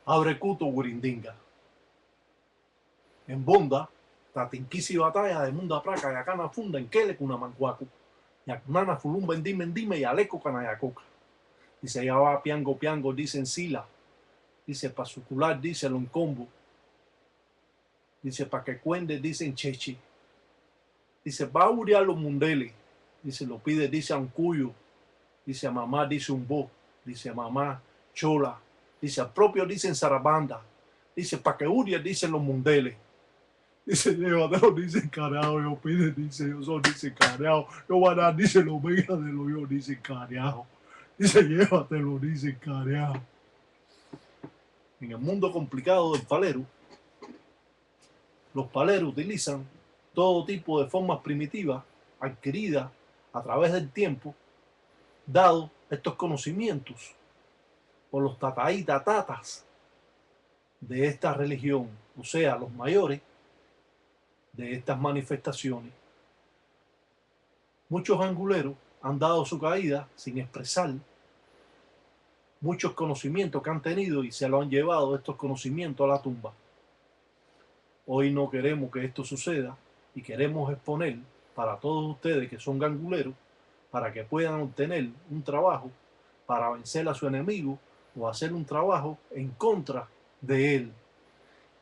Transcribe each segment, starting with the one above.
abre cuto Wirindinga. En Bonda, tatinquisi batalla de munda praca y acana funda en Kele Kunamancuacu. Yaknana fulum bendime y aleco canayacoca. Dice ya va piango piango, dice en sila. Dice pasucular, dice loncombo. Dice pa que cuende, dice en chechi. Dice va a uriar los mundeles. Dice lo pide, dice a un cuyo. Dice a mamá, dice un bo. Dice a mamá, chola. Dice al propio, dice en zarabanda. Dice pa que uria, dice los mundeles. Dice, llévatelo, dice careado, yo pide, dice, yo soy, dice careado, yo voy a dar, dice, lo venga de lo yo, dice careado. Dice, llévatelo, dice careado. En el mundo complicado del palero, los paleros utilizan todo tipo de formas primitivas adquiridas a través del tiempo, dado estos conocimientos por los tataítatas de esta religión, o sea, los mayores de estas manifestaciones. Muchos anguleros han dado su caída sin expresar muchos conocimientos que han tenido y se lo han llevado estos conocimientos a la tumba. Hoy no queremos que esto suceda y queremos exponer para todos ustedes que son ganguleros para que puedan obtener un trabajo para vencer a su enemigo o hacer un trabajo en contra de él,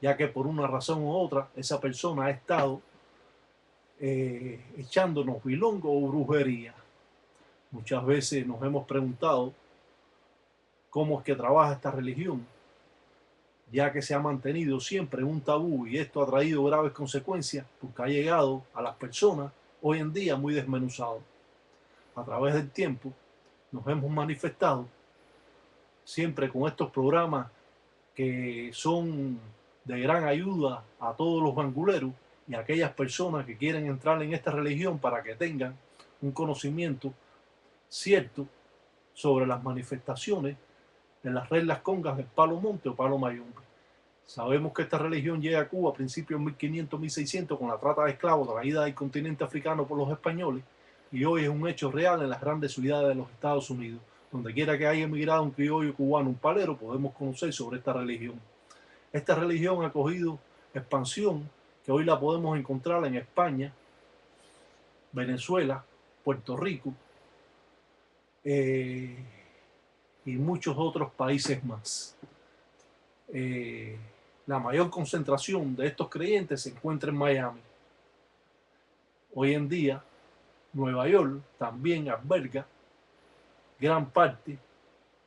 ya que por una razón u otra esa persona ha estado echándonos bilongo o brujería. Muchas veces nos hemos preguntado cómo es que trabaja esta religión, ya que se ha mantenido siempre un tabú y esto ha traído graves consecuencias porque ha llegado a las personas hoy en día muy desmenuzado. A través del tiempo nos hemos manifestado siempre con estos programas que son de gran ayuda a todos los banguleros y a aquellas personas que quieren entrar en esta religión para que tengan un conocimiento cierto sobre las manifestaciones de las reglas congas del palo monte o palo mayombe. Sabemos que esta religión llega a Cuba a principios de 1500, 1600 con la trata de esclavos traída del continente africano por los españoles y hoy es un hecho real en las grandes ciudades de los Estados Unidos. Donde quiera que haya emigrado un criollo cubano, un palero, podemos conocer sobre esta religión. Esta religión ha cogido expansión que hoy la podemos encontrar en España, Venezuela, Puerto Rico y muchos otros países más. La mayor concentración de estos creyentes se encuentra en Miami. Hoy en día, Nueva York también alberga gran parte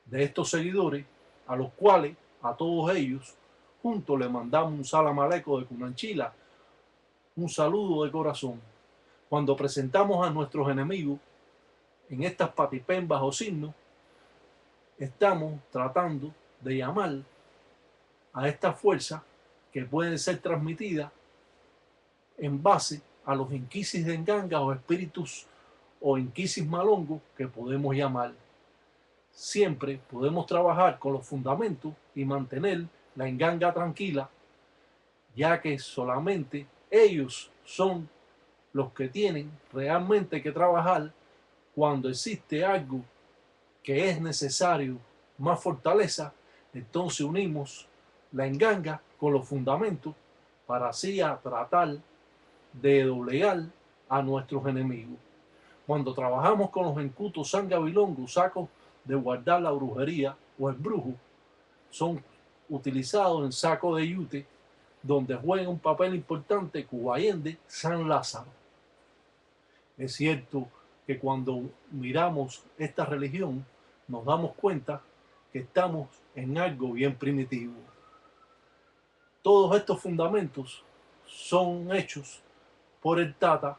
de estos seguidores, a los cuales, a todos ellos, juntos le mandamos un salam aleikum de Cunanchila, un saludo de corazón. Cuando presentamos a nuestros enemigos en estas patipembas o signos, estamos tratando de llamar a estas fuerzas que pueden ser transmitidas en base a los inquisis de enganga o espíritus o inquisis malongos que podemos llamar. Siempre podemos trabajar con los fundamentos y mantener la enganga tranquila, ya que solamente ellos son los que tienen realmente que trabajar cuando existe algo que es necesario más fortaleza. Entonces unimos la enganga con los fundamentos para así tratar de doblegar a nuestros enemigos. Cuando trabajamos con los encutos sangabilongos, sacos de guardar la brujería o el brujo, son utilizados en sacos de yute, donde juega un papel importante Cubayende, San Lázaro. Es cierto que cuando miramos esta religión, nos damos cuenta que estamos en algo bien primitivo. Todos estos fundamentos son hechos por el Tata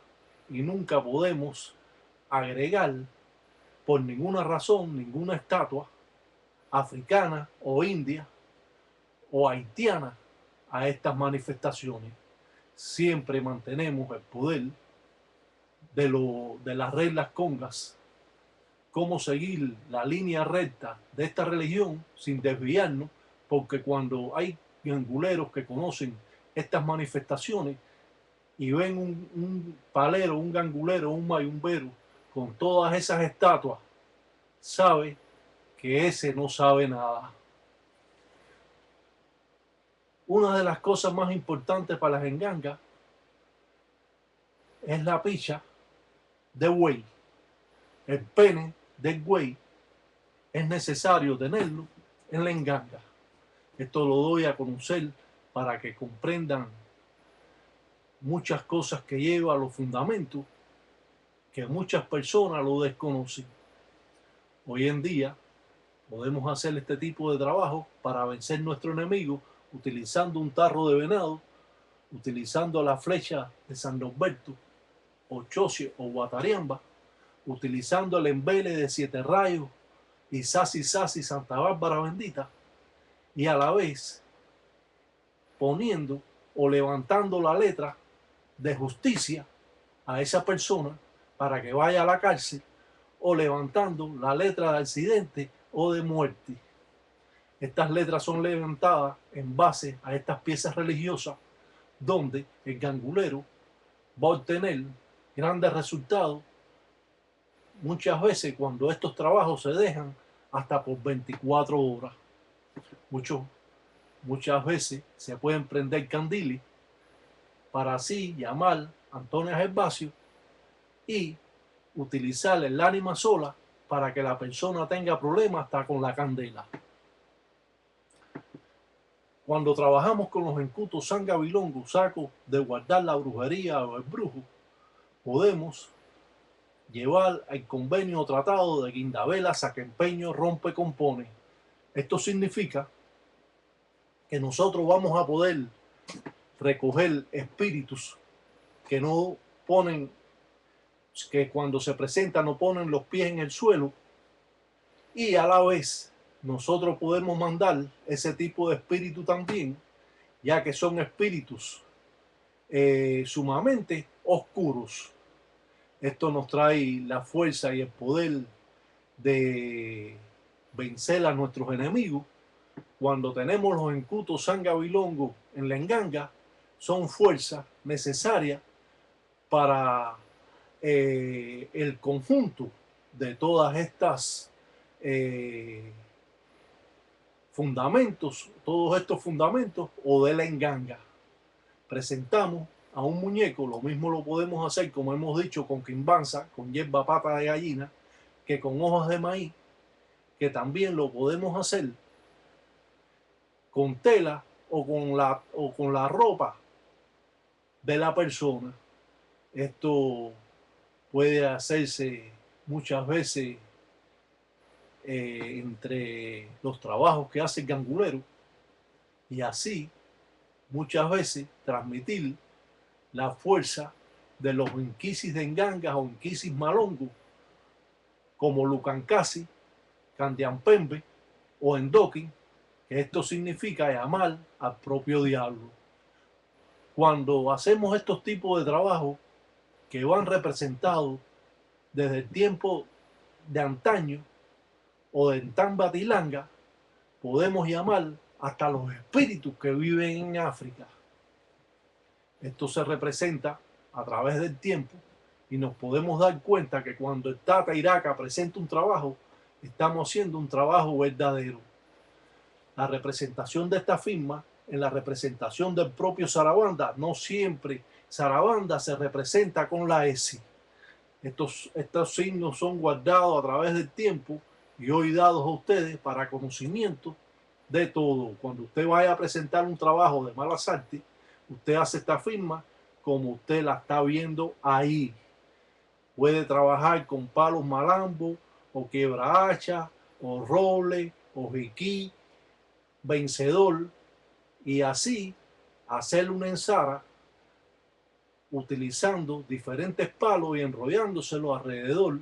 y nunca podemos agregar por ninguna razón, ninguna estatua africana o india o haitiana a estas manifestaciones. Siempre mantenemos el poder de las reglas congas, cómo seguir la línea recta de esta religión sin desviarnos, porque cuando hay ganguleros que conocen estas manifestaciones y ven un palero, un gangulero, un mayumbero con todas esas estatuas, sabe que ese no sabe nada. Una de las cosas más importantes para las engangas es la picha de buey. El pene del buey es necesario tenerlo en la enganga. Esto lo doy a conocer para que comprendan muchas cosas que lleva a los fundamentos que muchas personas lo desconocen. Hoy en día podemos hacer este tipo de trabajo para vencer nuestro enemigo utilizando un tarro de venado, utilizando la flecha de San Norberto, o chocio o guatariamba, utilizando el embele de 7 rayos y Sasi Santa Bárbara bendita, y a la vez poniendo o levantando la letra de justicia a esa persona para que vaya a la cárcel, o levantando la letra de accidente o de muerte. Estas letras son levantadas en base a estas piezas religiosas donde el gangulero va a obtener grandes resultados, muchas veces cuando estos trabajos se dejan hasta por 24 horas. Muchas veces se pueden prender candiles para así llamar a Antonio Gervasio y utilizar el ánima sola para que la persona tenga problemas hasta con la candela. Cuando trabajamos con los encutos sangabilongos, sacos de guardar la brujería o el brujo, podemos llevar al convenio o tratado de guindabela, saquempeño, rompe, compone. Esto significa que nosotros vamos a poder recoger espíritus que no ponen, que cuando se presentan no ponen los pies en el suelo, y a la vez nosotros podemos mandar ese tipo de espíritu también, ya que son espíritus sumamente oscuros. Esto nos trae la fuerza y el poder de vencer a nuestros enemigos. Cuando tenemos los encutos sangabilongos en la enganga, son fuerzas necesarias para el conjunto de todas estas fundamentos, todos estos fundamentos o de la enganga. Presentamos a un muñeco, lo mismo lo podemos hacer, como hemos dicho, con quimbanza, con hierba pata de gallina, que con hojas de maíz, que también lo podemos hacer con tela o con la ropa de la persona. Esto puede hacerse muchas veces entre los trabajos que hace el gangulero, y así muchas veces transmitir la fuerza de los inquisis de engangas o inquisis malongos como Lucancasi, Candiampembe o Endoquín, que esto significa llamar al propio diablo. Cuando hacemos estos tipos de trabajos que van representados desde el tiempo de antaño o de Tambatilanga, podemos llamar hasta los espíritus que viven en África. Esto se representa a través del tiempo y nos podemos dar cuenta que cuando el Tata Iraca presenta un trabajo, estamos haciendo un trabajo verdadero. La representación de esta firma en la representación del propio Sarabanda, no siempre Sarabanda se representa con la S. Estos signos son guardados a través del tiempo y hoy dados a ustedes para conocimiento de todo. Cuando usted vaya a presentar un trabajo de malas artes, usted hace esta firma como usted la está viendo ahí. Puede trabajar con palos malambo, o quebrahacha, o roble, o jiquí, vencedor, y así hacer una ensara utilizando diferentes palos y enrollándoselo alrededor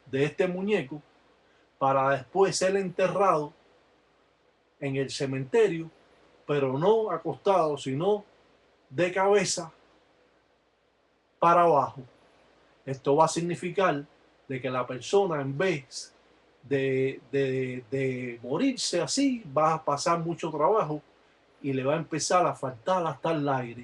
de este muñeco para después ser enterrado en el cementerio, pero no acostado, sino de cabeza para abajo. Esto va a significar de que la persona, en vez de morirse así, va a pasar mucho trabajo y le va a empezar a faltar hasta el aire.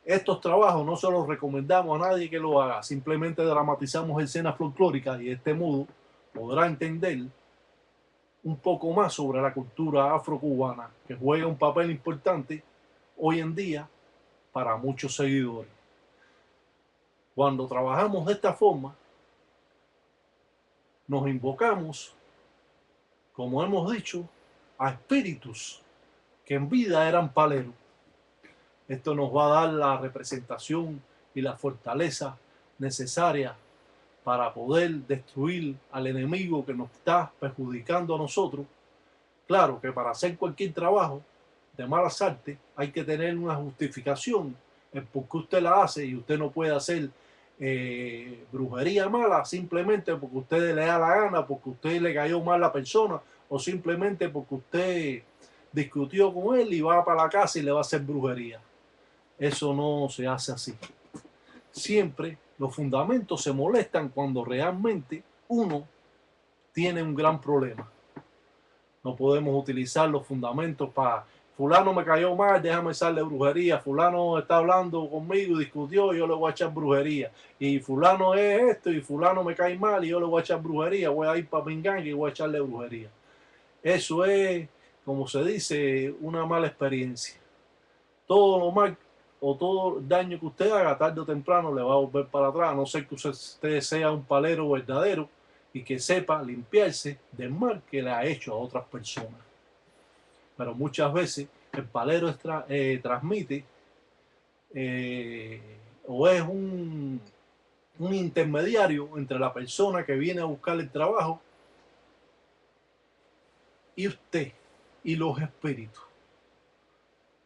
Estos trabajos no se los recomendamos a nadie que lo haga, simplemente dramatizamos escenas folclóricas y de este modo podrá entender un poco más sobre la cultura afrocubana, que juega un papel importante hoy en día para muchos seguidores. Cuando trabajamos de esta forma, nos invocamos, como hemos dicho, a espíritus que en vida eran paleros. Esto nos va a dar la representación y la fortaleza necesaria para poder destruir al enemigo que nos está perjudicando a nosotros. Claro que para hacer cualquier trabajo de malas artes hay que tener una justificación el por qué usted la hace, y usted no puede hacer brujería mala simplemente porque usted le da la gana, porque usted le cayó mal a la persona, o simplemente porque usted discutió con él y va para la casa y le va a hacer brujería. Eso no se hace así. Siempre los fundamentos se molestan cuando realmente uno tiene un gran problema. No podemos utilizar los fundamentos para fulano me cayó mal, déjame echarle brujería, fulano está hablando conmigo y discutió, yo le voy a echar brujería, y fulano es esto y fulano me cae mal y yo le voy a echar brujería, voy a ir para Pingán y voy a echarle brujería. Eso es, como se dice, una mala experiencia. Todo lo mal o todo el daño que usted haga, tarde o temprano le va a volver para atrás, a no ser que usted sea un palero verdadero y que sepa limpiarse del mal que le ha hecho a otras personas. Pero muchas veces el palero transmite o es un intermediario entre la persona que viene a buscar el trabajo y usted y los espíritus.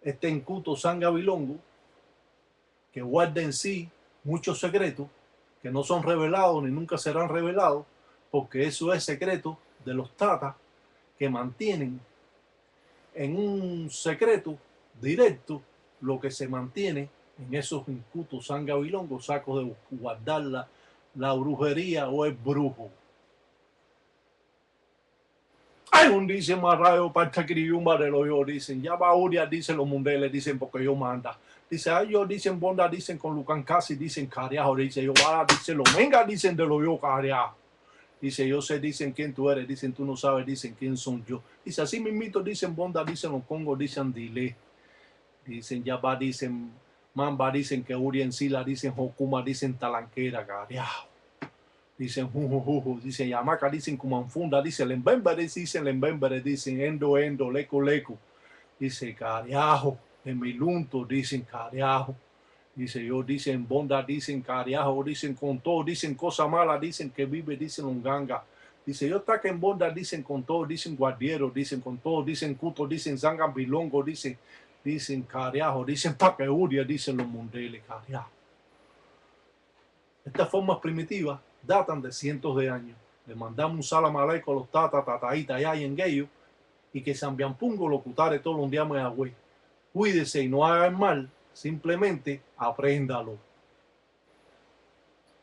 Este incuto sangabilongo, que guarda en sí muchos secretos que no son revelados ni nunca serán revelados, porque eso es secreto de los tatas, que mantienen en un secreto directo lo que se mantiene en esos incutos sangabilongos, sacos de guardar la brujería o el brujo. Hay un dicen más rayo para escribir un barrelo, yo dicen, ya va Uria, dicen los mundeles, dicen porque yo manda. Dice, ay, yo dicen bonda, dicen con Lucan Casi, dicen cariajo, dice yo, va, dicen lo venga, dicen de lo yo cariajo. Dice, yo sé, dicen quién tú eres, dicen tú no sabes, dicen quién son yo. Dice, así mismito, dicen bonda, dicen los congos, dicen dile. Dicen ya va, dicen mamba, dicen que Uri en Sila, dicen Jokuma, dicen talanquera, cariajo. Dicen jujujuju, dicen yamaca, dicen cumanfunda, dicen lembembere, dicen endo, endo, leco, leco. Dice cariajo, en milunto, dicen cariajo. Dice yo, dicen bonda, dicen cariajo, dicen con todo, dicen cosa mala, dicen que vive, dicen unganga. Dice yo está que en bonda, dicen con todo, dicen guardiero, dicen con todo, dicen cuto, dicen zangan bilongo, dicen cariajo, dicen paqueuria, dicen los mundeles, cariajo. Estas formas primitivas datan de cientos de años. Le mandamos un salam aleikum a los tataíta allá en Gueyo, y que Sambiampungo lo cutare todos los días me agüe. Cuídese y no hagan mal, simplemente apréndalo.